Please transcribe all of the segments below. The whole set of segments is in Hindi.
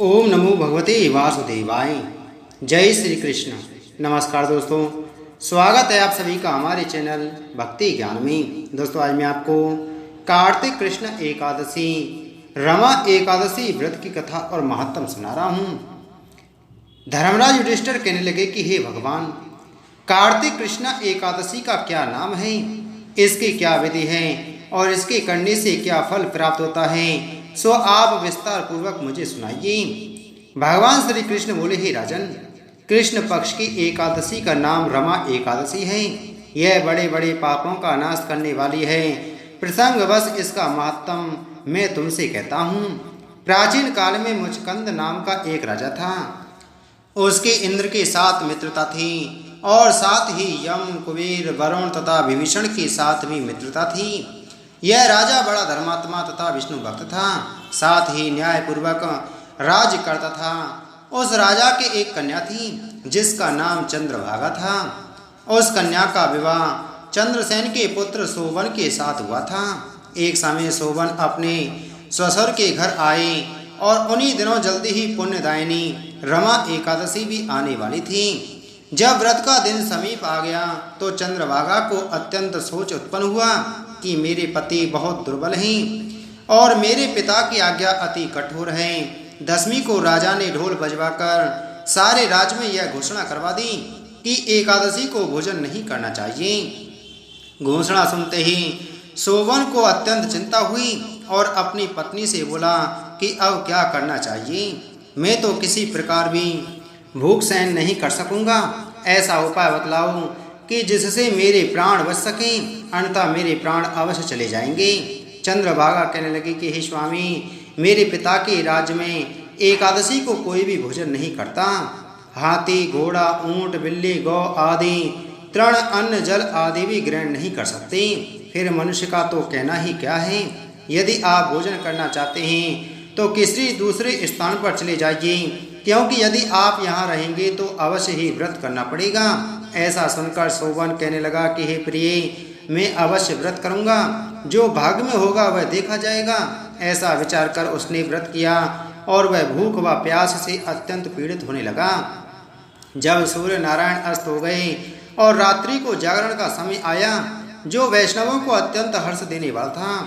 ओम नमो भगवते वासुदेवाय। जय श्री कृष्ण। नमस्कार दोस्तों, स्वागत है आप सभी का हमारे चैनल भक्ति ज्ञान में। दोस्तों, आज मैं आपको कार्तिक कृष्ण एकादशी रमा एकादशी व्रत की कथा और महत्व सुना रहा हूँ। धर्मराज युधिष्ठिर कहने लगे कि हे भगवान, कार्तिक कृष्ण एकादशी का क्या नाम है, इसकी क्या विधि है और इसके करने से क्या फल प्राप्त होता है, सो आप विस्तार पूर्वक मुझे सुनाइए। भगवान श्री कृष्ण बोले, हे राजन, कृष्ण पक्ष की एकादशी का नाम रमा एकादशी है। यह बड़े बड़े पापों का नाश करने वाली है। प्रसंगवश इसका महत्व मैं तुमसे कहता हूँ। प्राचीन काल में मुचकंद नाम का एक राजा था। उसके इंद्र के साथ मित्रता थी और साथ ही यम, कुबेर, वरुण तथा विभीषण के साथ भी मित्रता थी। यह राजा बड़ा धर्मात्मा तथा विष्णु भक्त था, साथ ही न्यायपूर्वक राज्य करता था। उस राजा के एक कन्या थी जिसका नाम चंद्रभागा था। उस कन्या का विवाह चंद्रसेन के पुत्र सोवन के साथ हुआ था। एक समय सोवन अपने ससुर के घर आए और उन्हीं दिनों जल्दी ही पुण्यदायिनी रमा एकादशी भी आने वाली थी। जब व्रत का दिन समीप आ गया तो चंद्रभागा को अत्यंत सोच उत्पन्न हुआ कि मेरे पति बहुत दुर्बल हैं और मेरे पिता की आज्ञा अति कठोर है। दसवीं को राजा ने ढोल बजवाकर सारे राज्य में यह घोषणा करवा दी कि एकादशी को भोजन नहीं करना चाहिए। घोषणा सुनते ही सोवन को अत्यंत चिंता हुई और अपनी पत्नी से बोला कि अब क्या करना चाहिए। मैं तो किसी प्रकार भी भूख सहन नहीं कर सकूंगा। ऐसा उपाय बतलाओ कि जिससे मेरे प्राण बच सकें, अन्यथा मेरे प्राण अवश्य चले जाएंगे। चंद्रभागा कहने लगी कि हे स्वामी, मेरे पिता के राज्य में एकादशी को कोई भी भोजन नहीं करता। हाथी, घोड़ा, ऊंट, बिल्ली, गौ आदि तृण, अन्न, जल आदि भी ग्रहण नहीं कर सकते। फिर मनुष्य का तो कहना ही क्या है। यदि आप भोजन करना चाहते हैं तो किसी दूसरे स्थान पर चले जाइए, क्योंकि यदि आप यहाँ रहेंगे तो अवश्य ही व्रत करना पड़ेगा। ऐसा सुनकर सोवन कहने लगा कि हे प्रिय, मैं अवश्य व्रत करूँगा, जो भाग्य में होगा वह देखा जाएगा। ऐसा विचार कर उसने व्रत किया और वह भूख व प्यास से अत्यंत पीड़ित होने लगा। जब सूर्य नारायण अस्त हो गए और रात्रि को जागरण का समय आया, जो वैष्णवों को अत्यंत हर्ष देने वाला था,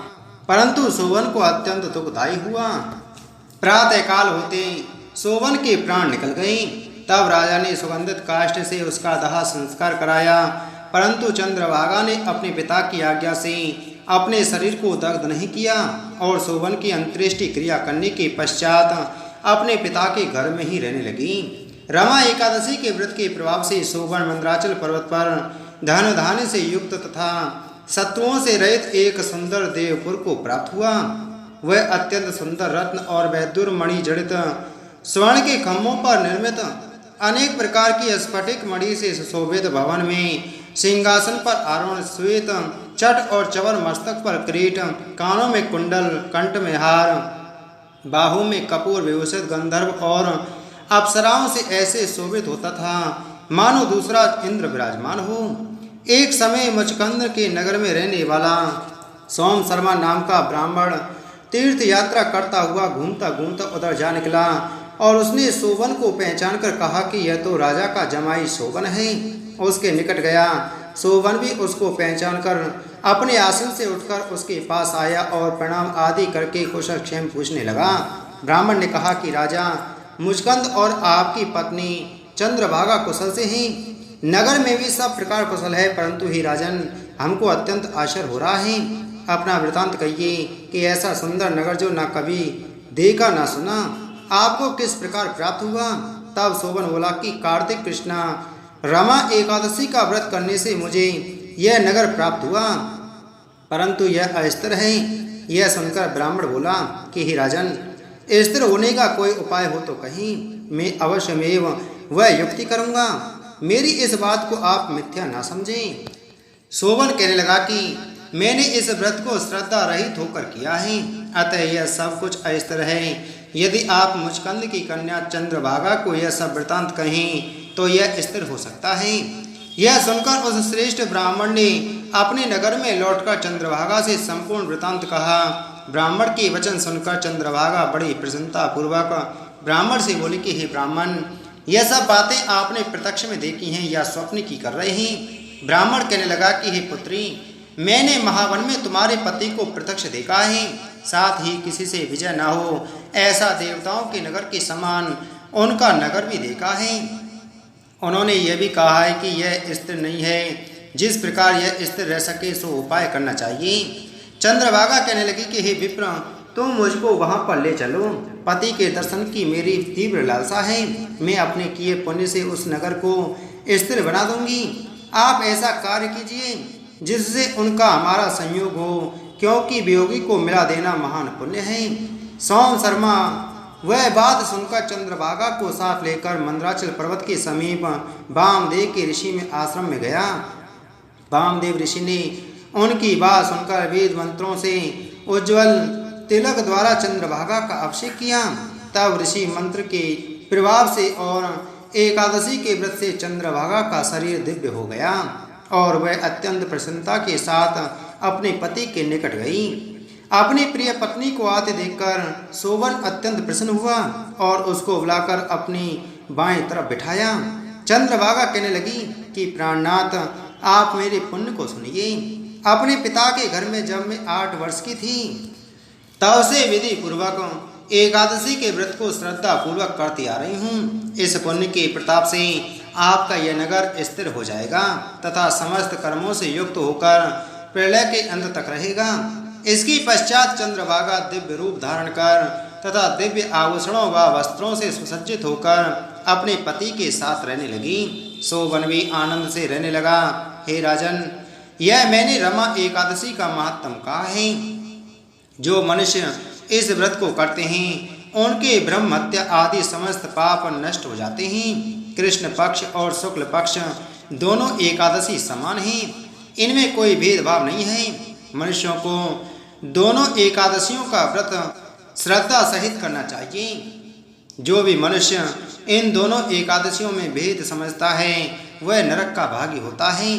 परंतु सोवन को अत्यंत दुखदायी हुआ। प्रातःकाल होते सोवन के प्राण निकल गए। तब राजा ने सुगंधित काष्ठ से उसका दाह संस्कार कराया, परंतु चंद्रभागा ने अपने पिता की आज्ञा से अपने शरीर को दग्ध नहीं किया और सोवन की अंत्येष्टि क्रिया करने के पश्चात अपने पिता के घर में ही रहने लगी। रमा एकादशी के व्रत के प्रभाव से सोवन मंदराचल पर्वत पर धन धान्य से युक्त तथा शत्रुओं से रहित एक सुंदर देवपुर को प्राप्त हुआ। वह अत्यंत सुंदर रत्न और वैदुर मणि जड़ित स्वर्ण के खम्भों पर निर्मित अनेक प्रकार की स्फटिक मणि से सुशोभित भवन में सिंहासन पर आरूढ़ श्वेत चट और चवर, मस्तक पर किरीट, कानों में कुंडल, कंठ में हार, बाहु में कपूर विभूषित गंधर्व और अप्सराओं से ऐसे शोभित होता था मानो दूसरा इंद्र विराजमान हो। एक समय मुचकंद के नगर में रहने वाला सोम शर्मा नाम का ब्राह्मण तीर्थ यात्रा करता हुआ घूमता घूमता उधर जा निकला और उसने सोवन को पहचान कर कहा कि यह तो राजा का जमाई सोवन है। उसके निकट गया। सोवन भी उसको पहचान कर अपने आसन से उठकर उसके पास आया और प्रणाम आदि करके कुशल क्षेम पूछने लगा। ब्राह्मण ने कहा कि राजा, मुचकंद और आपकी पत्नी चंद्रभागा कुशल से हैं। नगर में भी सब प्रकार कुशल है, परंतु ही राजन, हमको अत्यंत आश्चर्य हो रहा है। अपना वृतांत कहिए कि ऐसा सुंदर नगर जो न कभी देखा न सुना, आपको किस प्रकार प्राप्त हुआ। तब सोवन बोला कि कार्तिक कृष्णा रमा एकादशी का व्रत करने से मुझे यह नगर प्राप्त हुआ, परंतु यह अस्थिर है। यह सुनकर ब्राह्मण बोला कि हे राजन, स्थिर होने का कोई उपाय हो तो कहीं, मैं अवश्यमेव वह युक्ति करूँगा। मेरी इस बात को आप मिथ्या ना समझें। सोवन कहने लगा कि मैंने इस व्रत को श्रद्धा रहित होकर किया है, अतः यह सब कुछ अस्थिर है। यदि आप मुचकंद की कन्या चंद्रभागा को यह सब वृतांत कहें तो यह स्थिर हो सकता है। यह सुनकर उस श्रेष्ठ ब्राह्मण ने अपने नगर में लौटकर चंद्रभागा से संपूर्ण वृतांत कहा। ब्राह्मण के वचन सुनकर चंद्रभागा बड़ी प्रसन्नता पूर्वक ब्राह्मण से बोले कि हे ब्राह्मण, यह सब बातें आपने प्रत्यक्ष में देखी हैं या स्वप्न की कर रहे हैं? ब्राह्मण कहने लगा कि हे पुत्री, मैंने महावन में तुम्हारे पति को प्रत्यक्ष देखा है, साथ ही किसी से विजय न हो ऐसा देवताओं के नगर के समान उनका नगर भी देखा है। उन्होंने यह भी कहा है कि यह स्थिर नहीं है, जिस प्रकार यह स्थिर रह सके सो उपाय करना चाहिए। चंद्रभागा कहने लगी कि हे विप्र, तुम मुझको वहाँ पर ले चलो। पति के दर्शन की मेरी तीव्र लालसा है। मैं अपने किए पुण्य से उस नगर को स्थिर बना दूंगी। आप ऐसा कार्य कीजिए जिससे उनका हमारा संयोग हो, क्योंकि वियोगी को मिला देना महान पुण्य है। सोम शर्मा वह बात सुनकर चंद्रभागा को साथ लेकर मंदराचल पर्वत के समीप वामदेव के ऋषि में आश्रम में गया। वामदेव ऋषि ने उनकी बात सुनकर वेद मंत्रों से उज्ज्वल तिलक द्वारा चंद्रभागा का अभिषेक किया। तब ऋषि मंत्र के प्रभाव से और एकादशी के व्रत से चंद्रभागा का शरीर दिव्य हो गया और वह अत्यंत प्रसन्नता के साथ अपने पति के निकट गई। अपनी प्रिय पत्नी को आते देखकर सोवन अत्यंत प्रसन्न हुआ और उसको बुलाकर अपनी बाएं तरफ बिठाया। चंद्रभागा कहने लगी कि प्राणनाथ, आप मेरे पुण्य को सुनिए। अपने पिता के घर में जब मैं 8 वर्ष की थी तब से विधि पूर्वक एकादशी के व्रत को श्रद्धा पूर्वक करती आ रही हूँ। इस पुण्य के प्रताप से आपका यह नगर स्थिर हो जाएगा तथा समस्त कर्मों से युक्त होकर प्रलय के अंत तक रहेगा। इसके पश्चात चंद्रभागा दिव्य रूप धारण कर तथा दिव्य आभूषणों व वस्त्रों से सुसज्जित होकर अपने पति के साथ रहने लगी। सोवन भी आनंद से रहने लगा। हे राजन, यह मैंने रमा एकादशी का महात्म कहा है। जो मनुष्य इस व्रत को करते हैं उनके ब्रह्म हत्या आदि समस्त पाप नष्ट हो जाते हैं। कृष्ण पक्ष और शुक्ल पक्ष दोनों एकादशी समान हैं, इनमें कोई भेदभाव नहीं है। मनुष्यों को दोनों एकादशियों का व्रत श्रद्धा सहित करना चाहिए। जो भी मनुष्य इन दोनों एकादशियों में भेद समझता है वह नरक का भागी होता है।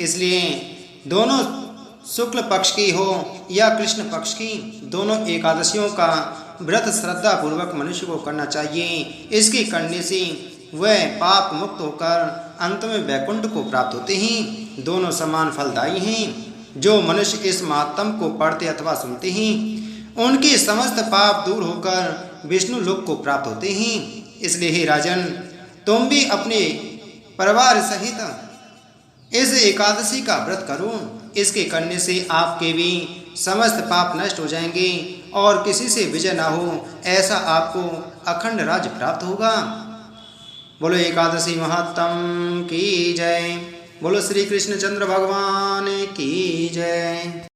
इसलिए दोनों शुक्ल पक्ष की हो या कृष्ण पक्ष की, दोनों एकादशियों का व्रत श्रद्धा पूर्वक मनुष्य को करना चाहिए। इसके करने से वह पाप मुक्त होकर अंत में वैकुंठ को प्राप्त होते हैं। दोनों समान फलदायी हैं। जो मनुष्य इस महात्म को पढ़ते अथवा सुनते हैं उनके समस्त पाप दूर होकर विष्णु लोक को प्राप्त होते हैं। इसलिए हे राजन, तुम भी अपने परिवार सहित इस एकादशी का व्रत करो। इसके करने से आपके भी समस्त पाप नष्ट हो जाएंगे और किसी से विजय ना हो ऐसा आपको अखंड राज्य प्राप्त होगा। बोलो एकादशी महात्म की जय। बोलो श्री कृष्ण चंद्र भगवान की जय।